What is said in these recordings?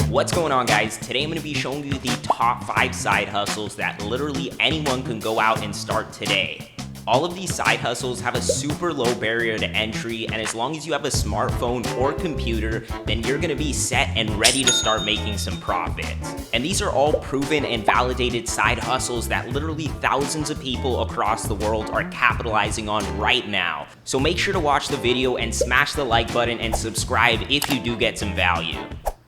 What's going on, guys? Today I'm going to be showing you the top 5 side hustles that literally anyone can go out and start today. All of these side hustles have a super low barrier to entry, and as long as you have a smartphone or computer, then you're going to be set and ready to start making some profits. And these are all proven and validated side hustles that literally thousands of people across the world are capitalizing on right now. So make sure to watch the video and smash the like button and subscribe if you do get some value.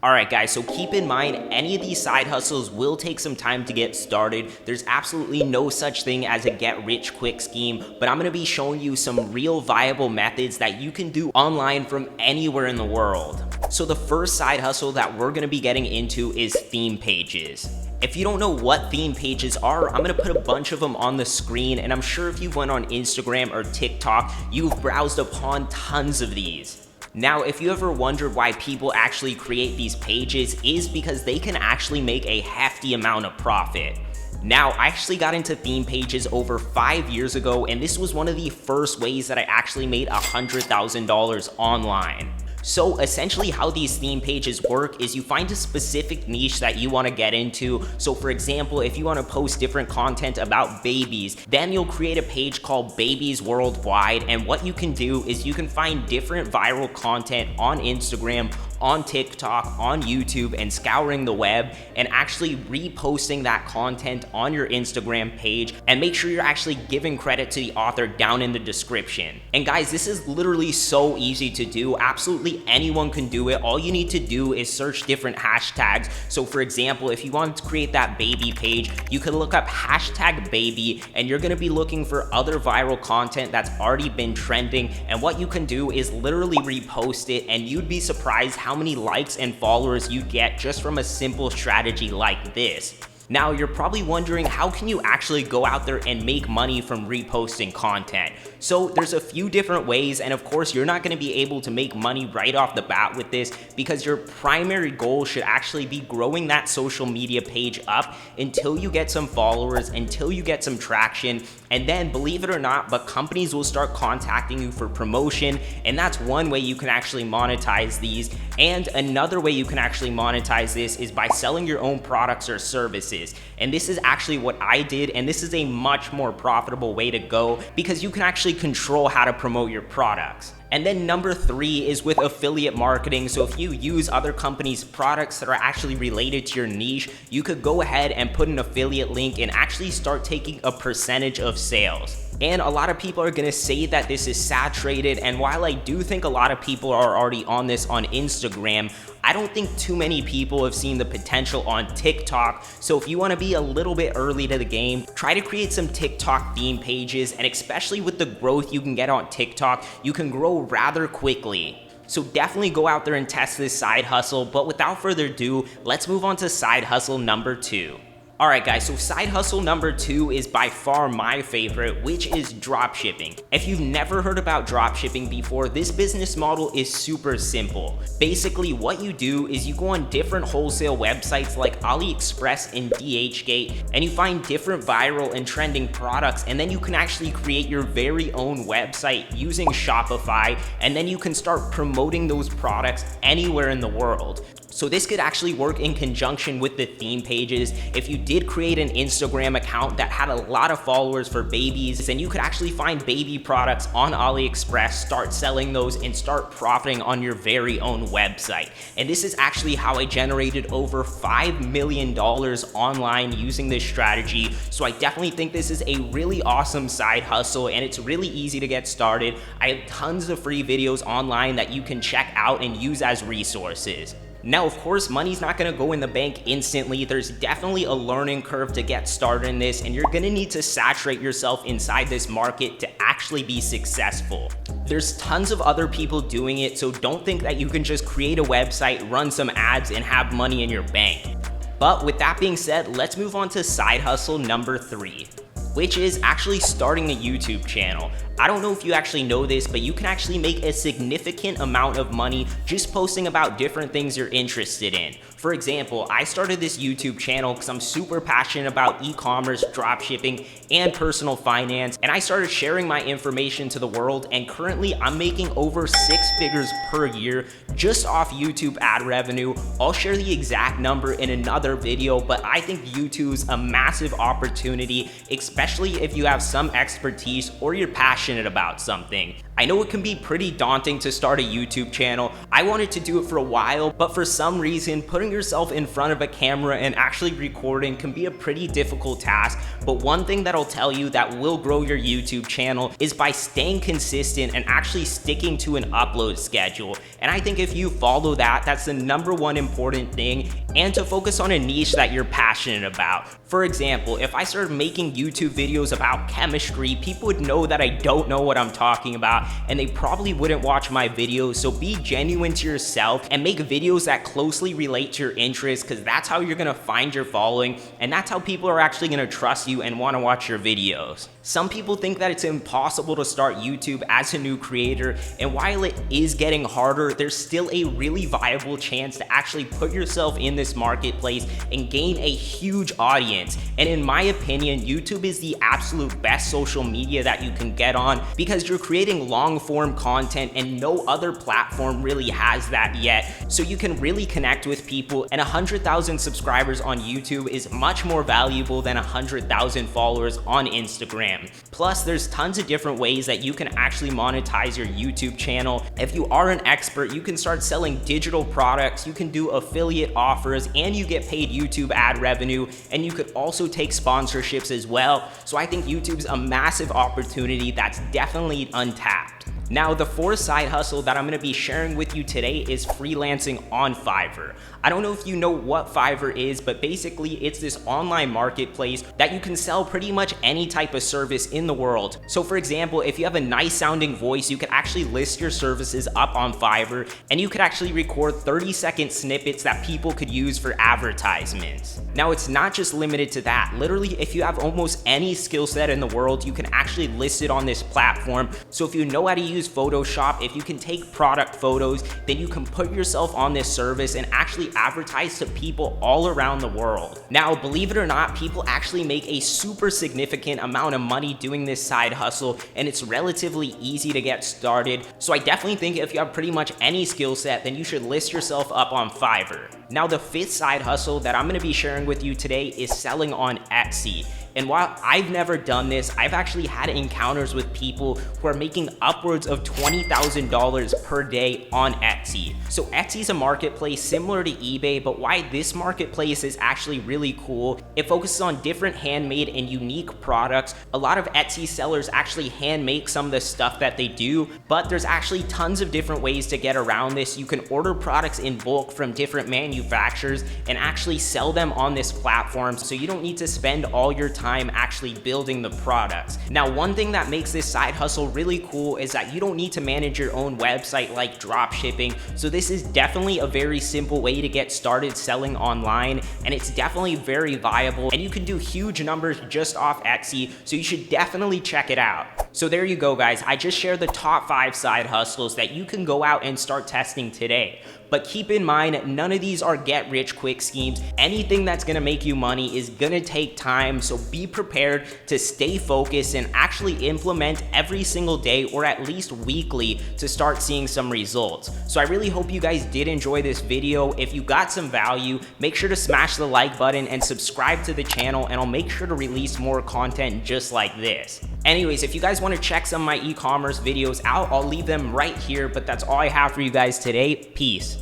Alright guys, so keep in mind, any of these side hustles will take some time to get started. There's absolutely no such thing as a get rich quick scheme, but I'm going to be showing you some real viable methods that you can do online from anywhere in the world. So the first side hustle that we're going to be getting into is theme pages. If you don't know what theme pages are, I'm going to put a bunch of them on the screen, and I'm sure if you went on Instagram or TikTok, you've browsed upon tons of these. Now, if you ever wondered why people actually create these pages, is because they can actually make a hefty amount of profit. Now, I actually got into theme pages over 5 years ago, and this was one of the first ways that I actually made $100,000 online. So essentially how these theme pages work is you find a specific niche that you want to get into. So for example, if you want to post different content about babies, then you'll create a page called Babies Worldwide, and what you can do is you can find different viral content on Instagram, on TikTok, on YouTube, and scouring the web and actually reposting that content on your Instagram page, and make sure you're actually giving credit to the author down in the description. And guys, this is literally so easy to do. Absolutely anyone can do it. All you need to do is search different hashtags. So for example, if you want to create that baby page, you can look up hashtag baby, and you're going to be looking for other viral content that's already been trending, and what you can do is literally repost it, and you'd be surprised how many likes and followers you get just from a simple strategy like this. Now, you're probably wondering, how can you actually go out there and make money from reposting content? So there's a few different ways, and of course you're not going to be able to make money right off the bat with this, because your primary goal should actually be growing that social media page up until you get some followers, until you get some traction, and then, believe it or not, but companies will start contacting you for promotion, and that's one way you can actually monetize these. And another way you can actually monetize this is by selling your own products or services. And this is actually what I did, and this is a much more profitable way to go because you can actually control how to promote your products. And then number 3 is with affiliate marketing. So if you use other companies' products that are actually related to your niche, you could go ahead and put an affiliate link and actually start taking a percentage of sales. And a lot of people are going to say that this is saturated, and while I do think a lot of people are already on this on Instagram, I don't think too many people have seen the potential on TikTok. So if you want to be a little bit early to the game, try to create some TikTok theme pages, and especially with the growth you can get on TikTok, you can grow rather quickly. So definitely go out there and test this side hustle, but without further ado, let's move on to side hustle number 2. Alright guys, so side hustle number 2 is by far my favorite, which is dropshipping. If you've never heard about dropshipping before, this business model is super simple. Basically, what you do is you go on different wholesale websites like AliExpress and DHgate, and you find different viral and trending products, and then you can actually create your very own website using Shopify, and then you can start promoting those products anywhere in the world. So this could actually work in conjunction with the theme pages. If you did create an Instagram account that had a lot of followers for babies, then you could actually find baby products on AliExpress, start selling those, and start profiting on your very own website. And this is actually how I generated over $5 million online using this strategy. So I definitely think this is a really awesome side hustle, and it's really easy to get started. I have tons of free videos online that you can check out and use as resources. Now, of course, money's not going to go in the bank instantly. There's definitely a learning curve to get started in this, and you're going to need to saturate yourself inside this market to actually be successful. There's tons of other people doing it, so don't think that you can just create a website, run some ads, and have money in your bank. But with that being said, let's move on to side hustle number 3. which is actually starting a YouTube channel. I don't know if you actually know this, but you can actually make a significant amount of money just posting about different things you're interested in. For example, I started this YouTube channel because I'm super passionate about e-commerce, dropshipping, and personal finance, and I started sharing my information to the world, and currently I'm making over 6 figures per year just off YouTube ad revenue. I'll share the exact number in another video, but I think YouTube's a massive opportunity, especially if you have some expertise or you're passionate about something. I know it can be pretty daunting to start a YouTube channel. I wanted to do it for a while, but for some reason, putting yourself in front of a camera and actually recording can be a pretty difficult task. But one thing that I'll tell you that will grow your YouTube channel is by staying consistent and actually sticking to an upload schedule. And I think if you follow that, that's the #1 important thing, and to focus on a niche that you're passionate about. For example, if I started making YouTube videos about chemistry, people would know that I don't know what I'm talking about, and they probably wouldn't watch my videos. So be genuine to yourself and make videos that closely relate to your interests, because that's how you're gonna find your following, and that's how people are actually gonna trust you and wanna watch your videos. Some people think that it's impossible to start YouTube as a new creator, and while it is getting harder, there's still a really viable chance to actually put yourself in this marketplace and gain a huge audience. And in my opinion, YouTube is the absolute best social media that you can get on, because you're creating long form content and no other platform really has that yet. So you can really connect with people, and 100,000 subscribers on YouTube is much more valuable than 100,000 followers on Instagram. Plus, there's tons of different ways that you can actually monetize your YouTube channel. If you are an expert, you can start selling digital products, you can do affiliate offers, and you get paid YouTube ad revenue, and you could also take sponsorships as well. So I think YouTube's a massive opportunity that's definitely untapped. Now, the 4th side hustle that I'm gonna be sharing with you today is freelancing on Fiverr. I don't know if you know what Fiverr is, but basically it's this online marketplace that you can sell pretty much any type of service in the world. So for example, if you have a nice sounding voice, you could actually list your services up on Fiverr, and you could actually record 30-second snippets that people could use for advertisements. Now, it's not just limited to that. Literally, if you have almost any skill set in the world, you can actually list it on this platform. So if you know how to use Photoshop, if you can take product photos, then you can put yourself on this service and actually advertise to people all around the world. Now, believe it or not, people actually make a super significant amount of money doing this side hustle, and it's relatively easy to get started. So I definitely think if you have pretty much any skill set, then you should list yourself up on Fiverr. Now, the 5th side hustle that I'm gonna be sharing with you today is selling on Etsy. And while I've never done this, I've actually had encounters with people who are making upwards of $20,000 per day on Etsy. So Etsy's a marketplace similar to eBay, but why this marketplace is actually really cool, it focuses on different handmade and unique products. A lot of Etsy sellers actually hand make some of the stuff that they do, but there's actually tons of different ways to get around this. You can order products in bulk from different manufacturers and actually sell them on this platform, so you don't need to spend all your time actually building the products. Now, one thing that makes this side hustle really cool is that you don't need to manage your own website like dropshipping. So this is definitely a very simple way to get started selling online, and it's definitely very viable, and you can do huge numbers just off Etsy, so you should definitely check it out. So there you go, guys. I just shared the top 5 side hustles that you can go out and start testing today. But keep in mind, none of these are get-rich-quick schemes. Anything that's gonna make you money is gonna take time, so be prepared to stay focused and actually implement every single day or at least weekly to start seeing some results. So I really hope you guys did enjoy this video. If you got some value, make sure to smash the like button and subscribe to the channel, and I'll make sure to release more content just like this. Anyways, if you guys want to check some of my e-commerce videos out, I'll leave them right here, but that's all I have for you guys today. Peace.